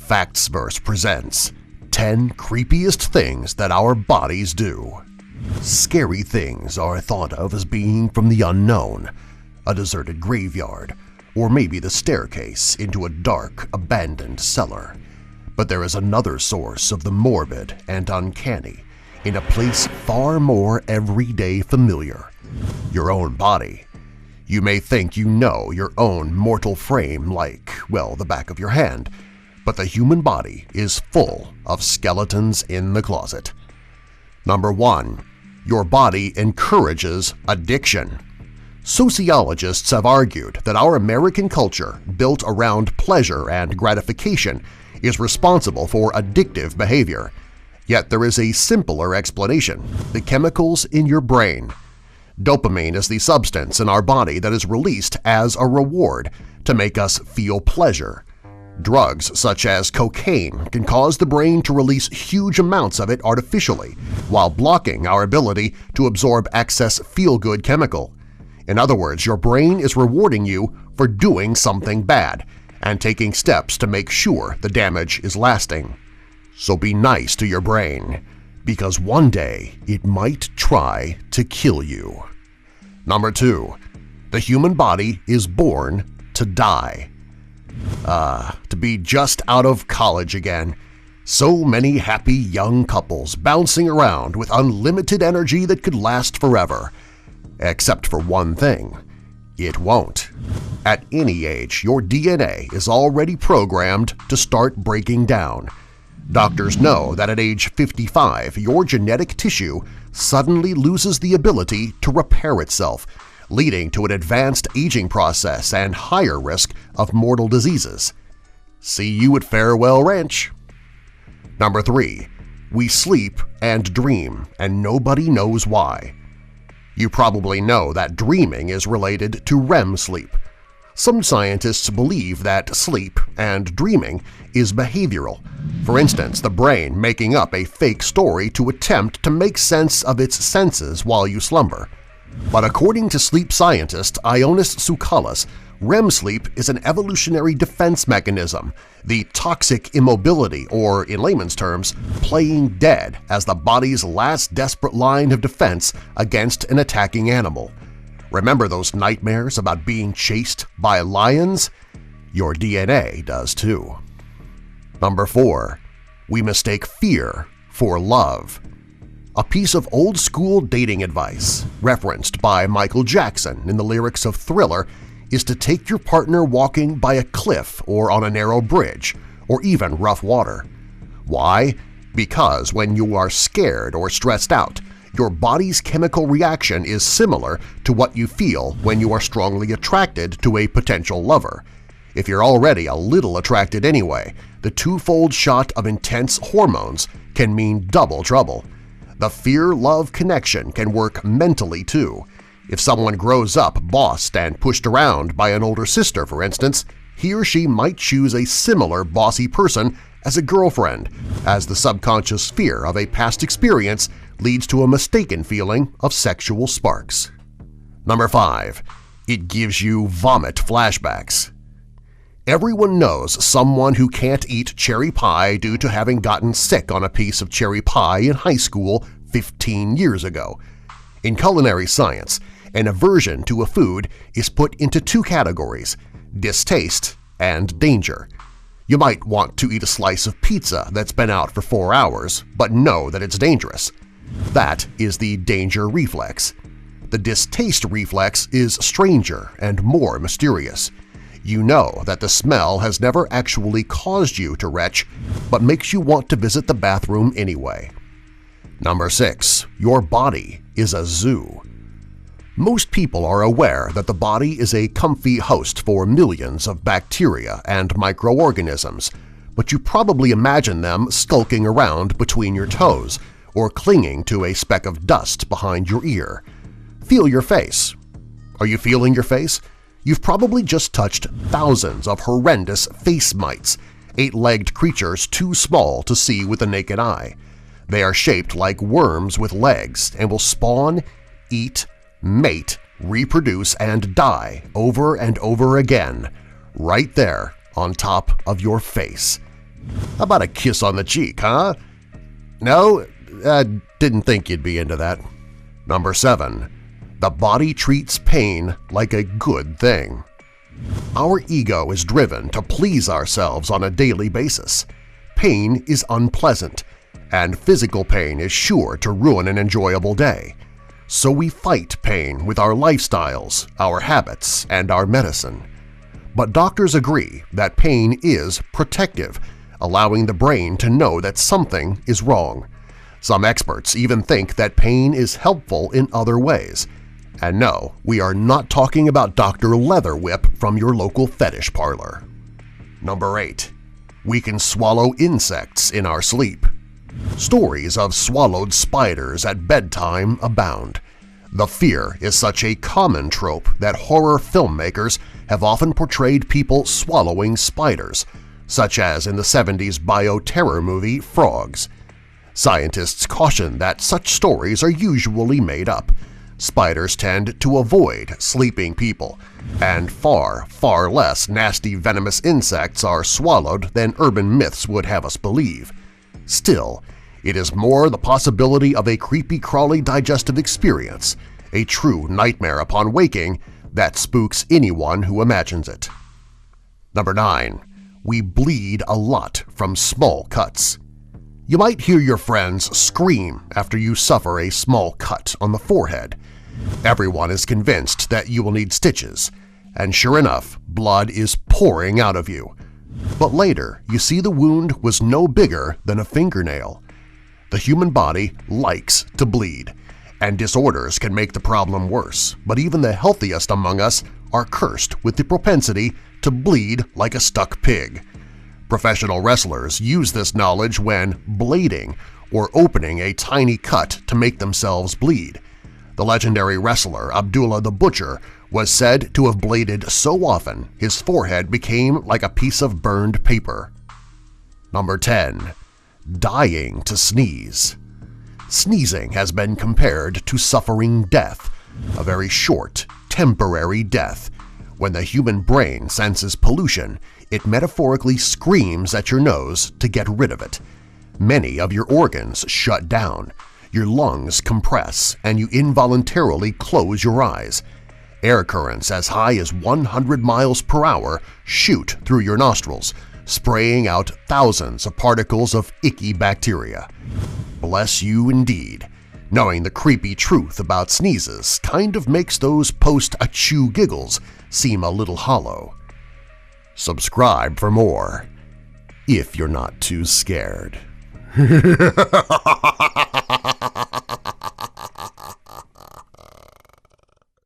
Factsverse presents 10 Creepiest Things That Our Bodies Do. Scary things are thought of as being from the unknown, a deserted graveyard, or maybe the staircase into a dark, abandoned cellar. But there is another source of the morbid and uncanny in a place far more everyday familiar – your own body. You may think you know your own mortal frame like, well, the back of your hand, but the human body is full of skeletons in the closet. Number 1. Your body encourages addiction. Sociologists have argued that our American culture, built around pleasure and gratification, is responsible for addictive behavior. Yet there is a simpler explanation – the chemicals in your brain. Dopamine is the substance in our body that is released as a reward to make us feel pleasure. Drugs such as cocaine can cause the brain to release huge amounts of it artificially while blocking our ability to absorb excess feel-good chemical. In other words, your brain is rewarding you for doing something bad and taking steps to make sure the damage is lasting. So be nice to your brain, because one day it might try to kill you. Number 2. The human body is born to die. To be just out of college again. So many happy young couples bouncing around with unlimited energy that could last forever. Except for one thing. It won't. At any age, your DNA is already programmed to start breaking down. Doctors know that at age 55, your genetic tissue suddenly loses the ability to repair itself, leading to an advanced aging process and higher risk of mortal diseases. See you at Farewell Ranch. Number 3. We sleep and dream, and nobody knows why. You probably know that dreaming is related to REM sleep. Some scientists believe that sleep and dreaming is behavioral. For instance, the brain making up a fake story to attempt to make sense of its senses while you slumber. But according to sleep scientist Ioannis Tsoukalos, REM sleep is an evolutionary defense mechanism, the toxic immobility or, in layman's terms, playing dead as the body's last desperate line of defense against an attacking animal. Remember those nightmares about being chased by lions? Your DNA does too. Number 4. We mistake fear for love. A piece of old-school dating advice, referenced by Michael Jackson in the lyrics of Thriller, is to take your partner walking by a cliff or on a narrow bridge, or even rough water. Why? Because when you are scared or stressed out, your body's chemical reaction is similar to what you feel when you are strongly attracted to a potential lover. If you're already a little attracted anyway, the twofold shot of intense hormones can mean double trouble. The fear-love connection can work mentally too. If someone grows up bossed and pushed around by an older sister, for instance, he or she might choose a similar bossy person as a girlfriend, as the subconscious fear of a past experience leads to a mistaken feeling of sexual sparks. Number 5. It gives you vomit flashbacks. Everyone knows someone who can't eat cherry pie due to having gotten sick on a piece of cherry pie in high school 15 years ago. In culinary science, an aversion to a food is put into 2 categories – distaste and danger. You might want to eat a slice of pizza that's been out for 4 hours, but know that it's dangerous. That is the danger reflex. The distaste reflex is stranger and more mysterious. You know that the smell has never actually caused you to retch, but makes you want to visit the bathroom anyway. Number 6. Your body is a zoo. Most people are aware that the body is a comfy host for millions of bacteria and microorganisms, but you probably imagine them skulking around between your toes or clinging to a speck of dust behind your ear. Feel your face. Are you feeling your face? You've probably just touched thousands of horrendous face mites, 8-legged creatures too small to see with the naked eye. They are shaped like worms with legs and will spawn, eat, mate, reproduce, and die over and over again, right there on top of your face. How about a kiss on the cheek, huh? No, I didn't think you'd be into that. Number 7. The body treats pain like a good thing. Our ego is driven to please ourselves on a daily basis. Pain is unpleasant, and physical pain is sure to ruin an enjoyable day. So we fight pain with our lifestyles, our habits, and our medicine. But doctors agree that pain is protective, allowing the brain to know that something is wrong. Some experts even think that pain is helpful in other ways. And no, we are not talking about Dr. Leather Whip from your local fetish parlor. Number 8. We can swallow insects in our sleep. Stories of swallowed spiders at bedtime abound. The fear is such a common trope that horror filmmakers have often portrayed people swallowing spiders, such as in the 70s bioterror movie Frogs. Scientists caution that such stories are usually made up. Spiders tend to avoid sleeping people, and far, far less nasty venomous insects are swallowed than urban myths would have us believe. Still, it is more the possibility of a creepy-crawly digestive experience, a true nightmare upon waking, that spooks anyone who imagines it. Number 9. We bleed a lot from small cuts. You might hear your friends scream after you suffer a small cut on the forehead. Everyone is convinced that you will need stitches, and sure enough, blood is pouring out of you. But later, you see the wound was no bigger than a fingernail. The human body likes to bleed, and disorders can make the problem worse, but even the healthiest among us are cursed with the propensity to bleed like a stuck pig. Professional wrestlers use this knowledge when blading or opening a tiny cut to make themselves bleed. The legendary wrestler Abdullah the Butcher was said to have bladed so often his forehead became like a piece of burned paper. Number 10. Dying to sneeze. Sneezing has been compared to suffering death, a very short, temporary death. When the human brain senses pollution, it metaphorically screams at your nose to get rid of it. Many of your organs shut down, your lungs compress, and you involuntarily close your eyes. Air currents as high as 100 miles per hour shoot through your nostrils, spraying out thousands of particles of icky bacteria. Bless you indeed. Knowing the creepy truth about sneezes kind of makes those post-achoo giggles seem a little hollow. Subscribe for more, if you're not too scared.